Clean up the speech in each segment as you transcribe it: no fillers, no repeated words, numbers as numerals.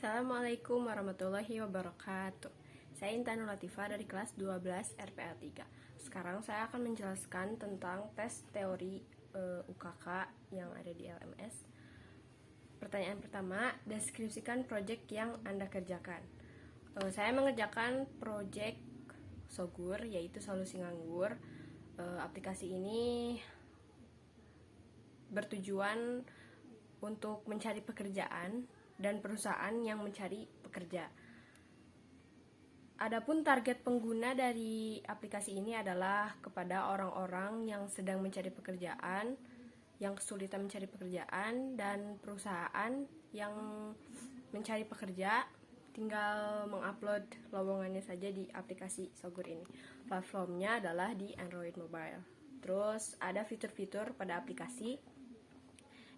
Assalamualaikum warahmatullahi wabarakatuh. Saya Intan Latifah dari kelas 12 RPA 3. Sekarang saya akan menjelaskan tentang tes teori UKK yang ada di LMS. Pertanyaan pertama, deskripsikan proyek yang Anda kerjakan. Saya mengerjakan proyek Sogur, yaitu solusi nganggur. Aplikasi ini bertujuan untuk mencari pekerjaan dan perusahaan yang mencari pekerja. Adapun target pengguna dari aplikasi ini adalah kepada orang-orang yang sedang mencari pekerjaan, yang kesulitan mencari pekerjaan, dan perusahaan yang mencari pekerja tinggal mengupload lowongannya saja di aplikasi Sogur ini. Platformnya adalah di Android Mobile. Terus ada fitur-fitur pada aplikasi.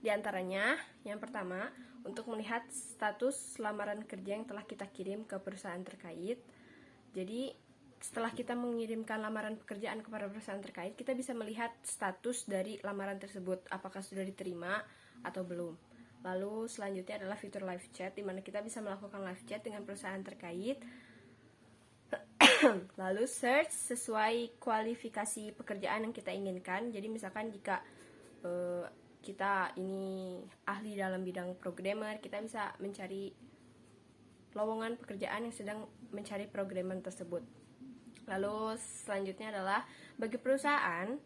Di antaranya, yang pertama, untuk melihat status lamaran kerja yang telah kita kirim ke perusahaan terkait. Jadi, setelah kita mengirimkan lamaran pekerjaan kepada perusahaan terkait, kita bisa melihat status dari lamaran tersebut, apakah sudah diterima atau belum. Lalu selanjutnya adalah fitur live chat, di mana kita bisa melakukan live chat dengan perusahaan terkait. Lalu search sesuai kualifikasi pekerjaan yang kita inginkan. Jadi misalkan jika kita ini ahli dalam bidang programmer, kita bisa mencari lowongan pekerjaan yang sedang mencari programmer tersebut. Lalu selanjutnya adalah bagi perusahaan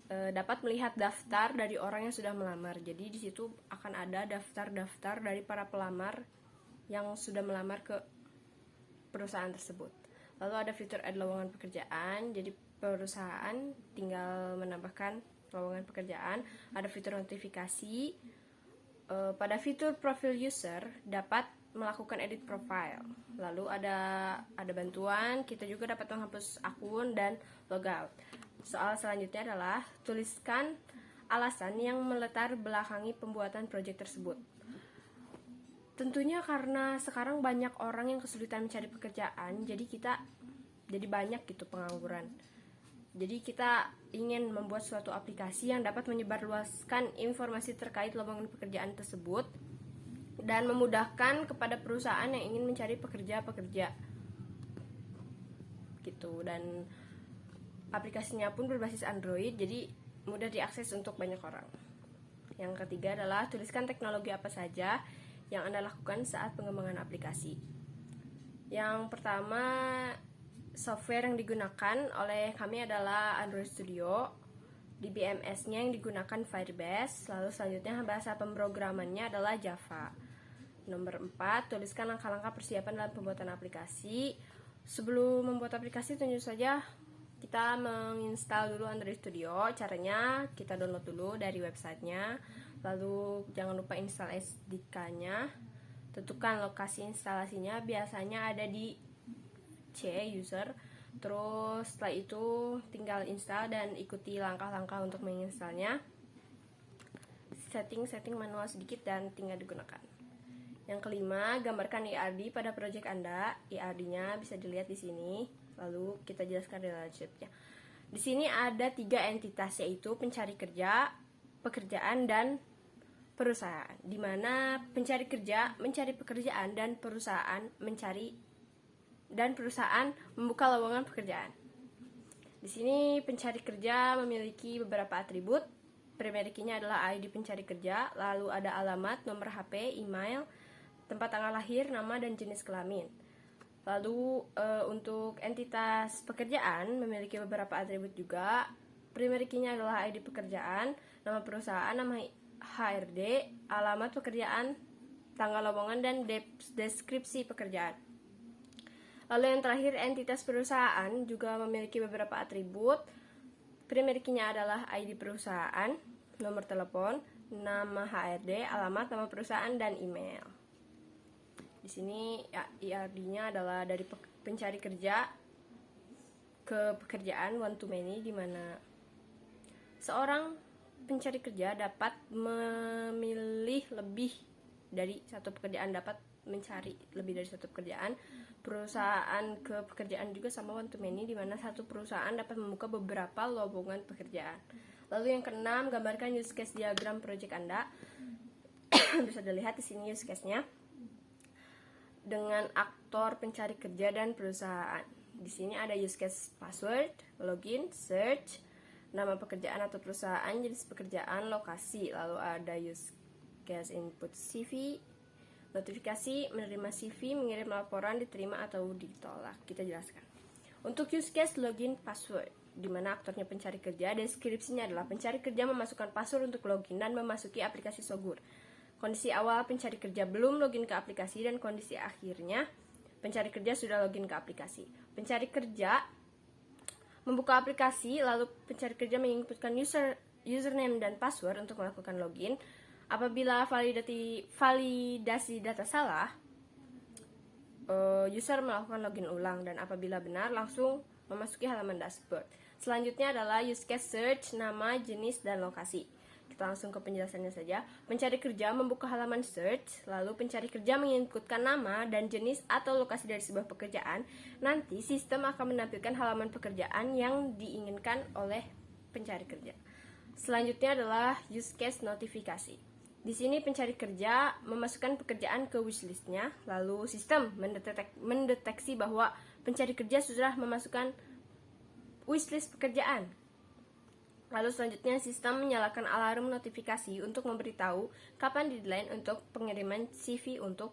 dapat melihat daftar dari orang yang sudah melamar. Jadi di situ akan ada daftar-daftar dari para pelamar yang sudah melamar ke perusahaan tersebut. Lalu ada fitur add lowongan pekerjaan. Jadi perusahaan tinggal menambahkan lowongan pekerjaan. Ada fitur notifikasi. Pada fitur profil user dapat melakukan edit profile. Lalu ada bantuan, kita juga dapat menghapus akun dan logout. Soal selanjutnya adalah tuliskan alasan yang melatar belakangi pembuatan proyek tersebut. Tentunya karena sekarang banyak orang yang kesulitan mencari pekerjaan, jadi banyak gitu pengangguran. Jadi kita ingin membuat suatu aplikasi yang dapat menyebarluaskan informasi terkait lowongan pekerjaan tersebut dan memudahkan kepada perusahaan yang ingin mencari pekerja-pekerja gitu. Dan aplikasinya pun berbasis Android, jadi mudah diakses untuk banyak orang. Yang ketiga adalah tuliskan teknologi apa saja yang Anda lakukan saat pengembangan aplikasi. Yang pertama, software yang digunakan oleh kami adalah Android Studio. Di BMS-nya yang digunakan Firebase. Lalu selanjutnya bahasa pemrogramannya adalah Java. Nomor 4, tuliskan langkah-langkah persiapan dalam pembuatan aplikasi. Sebelum membuat aplikasi, tentu saja kita menginstal dulu Android Studio. Caranya kita download dulu dari websitenya. Lalu jangan lupa install SDK-nya. Tentukan lokasi instalasinya, biasanya ada di C user. Terus setelah itu tinggal install dan ikuti langkah-langkah untuk menginstalnya. Setting manual sedikit dan tinggal digunakan. Yang kelima, gambarkan IRD pada proyek Anda. IRD-nya bisa dilihat di sini. Lalu kita jelaskan relationship-nya. Di sini ada 3 entitas, yaitu pencari kerja, pekerjaan, dan perusahaan. Di mana pencari kerja mencari pekerjaan dan perusahaan membuka lowongan pekerjaan. Di sini pencari kerja memiliki beberapa atribut. Primary key-nya adalah ID pencari kerja, lalu ada alamat, nomor HP, email, tempat tanggal lahir, nama, dan jenis kelamin. Lalu untuk entitas pekerjaan memiliki beberapa atribut juga. Primary key-nya adalah ID pekerjaan, nama perusahaan, nama HRD, alamat pekerjaan, tanggal lowongan, dan deskripsi pekerjaan. Lalu yang terakhir, entitas perusahaan juga memiliki beberapa atribut. Primary key-nya adalah ID perusahaan, nomor telepon, nama HRD, alamat, nama perusahaan, dan email. Di sini ya, IRD-nya adalah dari pencari kerja ke pekerjaan one to many, di mana seorang pencari kerja dapat memilih lebih dari satu pekerjaan, dapat mencari lebih dari satu pekerjaan. Perusahaan ke pekerjaan juga sama one to many, di mana satu perusahaan dapat membuka beberapa lowongan pekerjaan. Lalu yang keenam, gambarkan use case diagram proyek Anda. Bisa dilihat di sini use case-nya. dengan aktor pencari kerja dan perusahaan. Di sini ada use case password, login, search, nama pekerjaan atau perusahaan, jenis pekerjaan, lokasi. Lalu ada use case input CV, notifikasi, menerima CV, mengirim laporan, diterima atau ditolak. Kita jelaskan. Untuk use case login password, di mana aktornya pencari kerja, deskripsinya adalah pencari kerja memasukkan password untuk login dan memasuki aplikasi Sogur. Kondisi awal pencari kerja belum login ke aplikasi dan kondisi akhirnya pencari kerja sudah login ke aplikasi. Pencari kerja membuka aplikasi, lalu pencari kerja menginputkan username dan password untuk melakukan login. Apabila validasi data salah, user melakukan login ulang, dan apabila benar langsung memasuki halaman dashboard. Selanjutnya adalah use case search, nama, jenis, dan lokasi. Kita langsung ke penjelasannya saja. Pencari kerja membuka halaman search, lalu pencari kerja menginputkan nama dan jenis atau lokasi dari sebuah pekerjaan. Nanti sistem akan menampilkan halaman pekerjaan yang diinginkan oleh pencari kerja. Selanjutnya adalah use case notifikasi. Di sini pencari kerja memasukkan pekerjaan ke wishlistnya, lalu sistem mendeteksi bahwa pencari kerja sudah memasukkan wishlist pekerjaan. Lalu selanjutnya sistem menyalakan alarm notifikasi untuk memberitahu kapan deadline untuk pengiriman CV untuk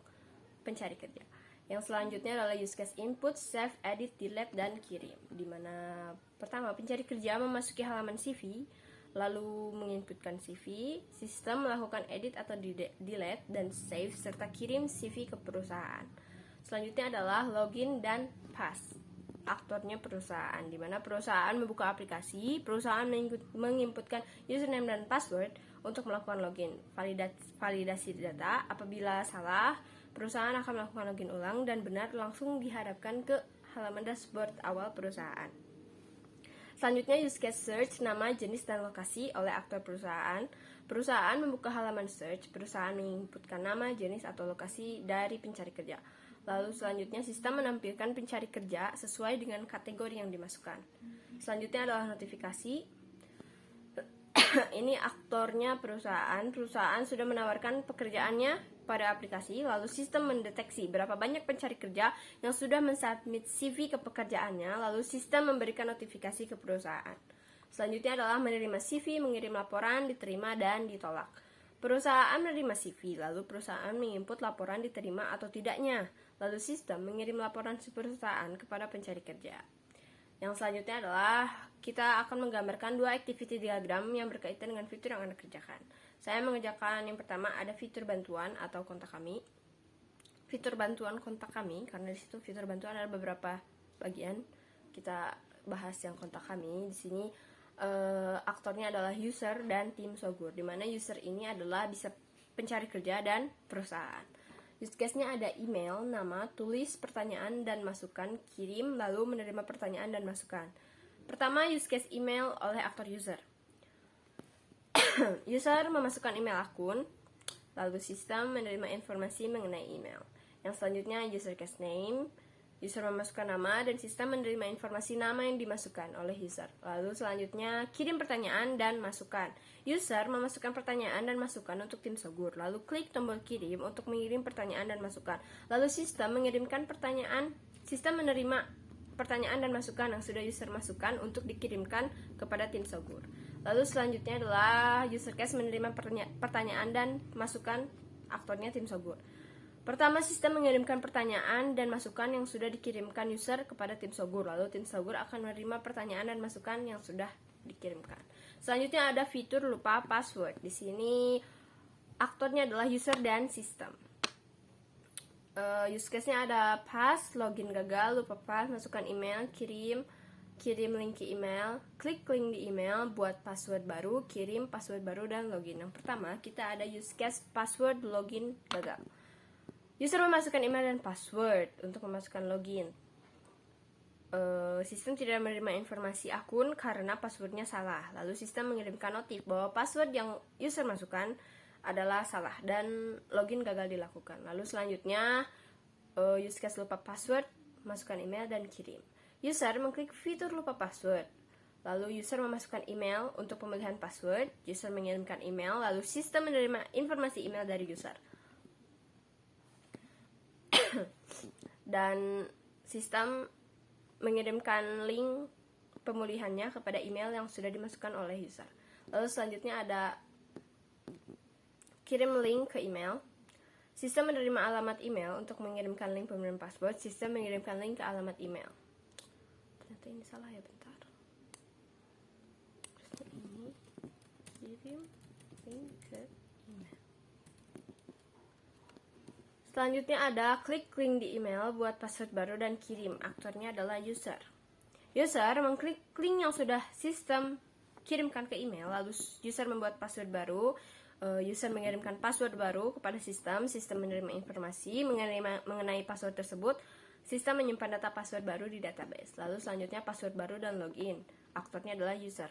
pencari kerja. Yang selanjutnya adalah use case input, save, edit, delete, dan kirim. Dimana pertama pencari kerja memasuki halaman CV, lalu menginputkan CV, sistem melakukan edit atau delete dan save serta kirim CV ke perusahaan. Selanjutnya adalah login dan pass. Aktornya perusahaan, di mana perusahaan membuka aplikasi, perusahaan menginputkan username dan password untuk melakukan login, validasi data. Apabila salah, perusahaan akan melakukan login ulang, dan benar langsung dihadapkan ke halaman dashboard awal perusahaan. Selanjutnya use case search, nama, jenis, dan lokasi oleh aktor perusahaan. Perusahaan membuka halaman search, perusahaan menginputkan nama, jenis, atau lokasi dari pencari kerja. Lalu selanjutnya sistem menampilkan pencari kerja sesuai dengan kategori yang dimasukkan. Selanjutnya adalah notifikasi. Ini aktornya perusahaan. Perusahaan sudah menawarkan pekerjaannya pada aplikasi, lalu sistem mendeteksi berapa banyak pencari kerja yang sudah mensubmit CV ke pekerjaannya, lalu sistem memberikan notifikasi ke perusahaan. Selanjutnya adalah menerima CV, mengirim laporan, diterima, dan ditolak. Perusahaan menerima CV, lalu perusahaan menginput laporan diterima atau tidaknya, lalu sistem mengirim laporan perusahaan kepada pencari kerja. Yang selanjutnya adalah kita akan menggambarkan dua activity diagram yang berkaitan dengan fitur yang Anda kerjakan. Saya mengerjakan yang pertama ada fitur bantuan atau kontak kami. Fitur bantuan kontak kami, karena di situ fitur bantuan ada beberapa bagian. Kita bahas yang kontak kami. Di sini aktornya adalah user dan tim Sogur, di mana user ini adalah bisa pencari kerja dan perusahaan. Use case-nya ada email, nama, tulis pertanyaan dan masukan, kirim, lalu menerima pertanyaan dan masukan. Pertama, use case email oleh aktor user. User memasukkan email akun, lalu sistem menerima informasi mengenai email. Yang selanjutnya user case name. User memasukkan nama dan sistem menerima informasi nama yang dimasukkan oleh user. Lalu selanjutnya kirim pertanyaan dan masukan. User memasukkan pertanyaan dan masukan untuk tim Sogur. Lalu klik tombol kirim untuk mengirim pertanyaan dan masukan. Lalu sistem mengirimkan pertanyaan. Sistem menerima pertanyaan dan masukan yang sudah user masukkan untuk dikirimkan kepada tim Sogur. Lalu selanjutnya adalah user case menerima pertanyaan dan masukan aktornya tim Sogur. Pertama, sistem mengirimkan pertanyaan dan masukan yang sudah dikirimkan user kepada tim Sogur. Lalu tim Sogur akan menerima pertanyaan dan masukan yang sudah dikirimkan. Selanjutnya ada fitur lupa password. Di sini aktornya adalah user dan sistem. Use case-nya ada pass, login gagal, lupa pass, masukkan email, kirim link ke email, klik link di email, buat password baru, kirim password baru, dan login. Yang pertama, kita ada use case password login gagal. User memasukkan email dan password untuk memasukkan login. Sistem tidak menerima informasi akun karena passwordnya salah. Lalu sistem mengirimkan notif bahwa password yang user masukkan adalah salah dan login gagal dilakukan. Lalu selanjutnya use case lupa password, masukkan email dan kirim. User mengklik fitur lupa password. Lalu user memasukkan email untuk pemilihan password. User mengirimkan email, lalu sistem menerima informasi email dari user. Dan sistem mengirimkan link pemulihannya kepada email yang sudah dimasukkan oleh user. Lalu selanjutnya ada kirim link ke email. Sistem menerima alamat email untuk mengirimkan link pemulihan password. Sistem mengirimkan link ke alamat email. Ternyata ini salah ya, bentar. Ini kirim link ke email. Selanjutnya ada klik link di email buat password baru dan kirim. Aktornya adalah user. User mengklik link yang sudah sistem kirimkan ke email, lalu user membuat password baru. User mengirimkan password baru kepada sistem menerima informasi mengenai password tersebut, sistem menyimpan data password baru di database. Lalu selanjutnya password baru dan login. Aktornya adalah user.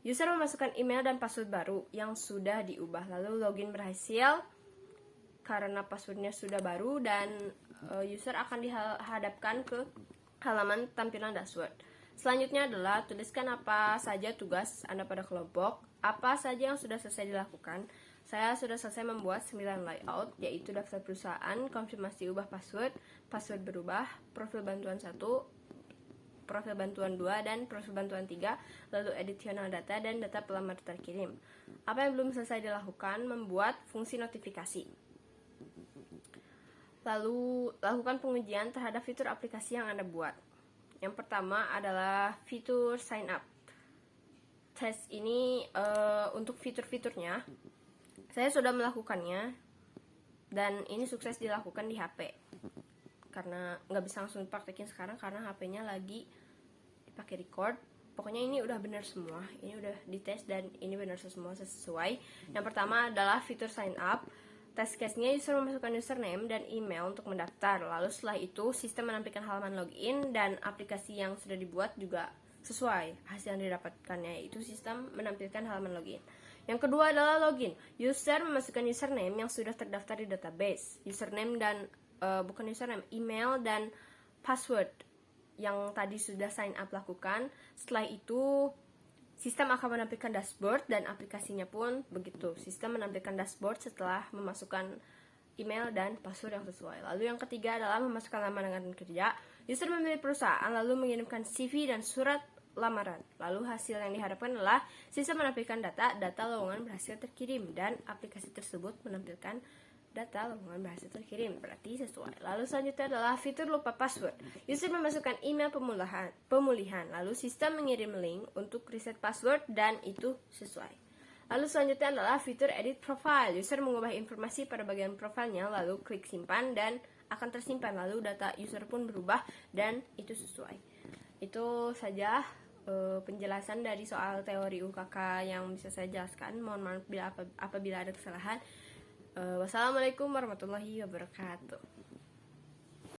User memasukkan email dan password baru yang sudah diubah, lalu login berhasil karena passwordnya sudah baru, dan user akan dihadapkan ke halaman tampilan dashboard. Selanjutnya adalah tuliskan apa saja tugas Anda pada kelompok, apa saja yang sudah selesai dilakukan. Saya sudah selesai membuat 9 layout, yaitu daftar perusahaan, konfirmasi ubah password, password berubah, profil bantuan 1, profil bantuan 2, dan profil bantuan 3, lalu editional data dan data pelamar terkirim. Apa yang belum selesai dilakukan, membuat fungsi notifikasi. Lalu lakukan pengujian terhadap fitur aplikasi yang Anda buat. Yang pertama adalah fitur sign up. Tes ini untuk fitur-fiturnya saya sudah melakukannya, dan ini sukses dilakukan di HP. Karena nggak bisa langsung praktekin sekarang karena HP-nya lagi dipakai record. Pokoknya ini udah benar semua, ini udah dites dan ini benar semua sesuai. Yang pertama adalah fitur sign up. Test case-nya user memasukkan username dan email untuk mendaftar. Lalu setelah itu sistem menampilkan halaman login, dan aplikasi yang sudah dibuat juga sesuai hasil yang didapatkannya, yaitu sistem menampilkan halaman login. Yang kedua adalah login. User memasukkan username yang sudah terdaftar di database. Username dan email dan password yang tadi sudah sign up lakukan. Setelah itu sistem akan menampilkan dashboard, dan aplikasinya pun begitu. Sistem menampilkan dashboard setelah memasukkan email dan password yang sesuai. Lalu yang ketiga adalah memasukkan lamaran kerja. User memilih perusahaan lalu mengirimkan CV dan surat lamaran. Lalu hasil yang diharapkan adalah sistem menampilkan data lowongan berhasil terkirim, dan aplikasi tersebut menampilkan data lowongan berhasil terkirim, berarti sesuai. Lalu selanjutnya adalah fitur lupa password. User memasukkan email pemulihan, lalu sistem mengirim link untuk reset password, dan itu sesuai. Lalu selanjutnya adalah fitur edit profile. User mengubah informasi pada bagian profilnya, lalu klik simpan dan akan tersimpan, lalu data user pun berubah dan itu sesuai. Itu saja penjelasan dari soal teori UKK yang bisa saya jelaskan. Mohon maaf apabila ada kesalahan. Wassalamualaikum warahmatullahi wabarakatuh.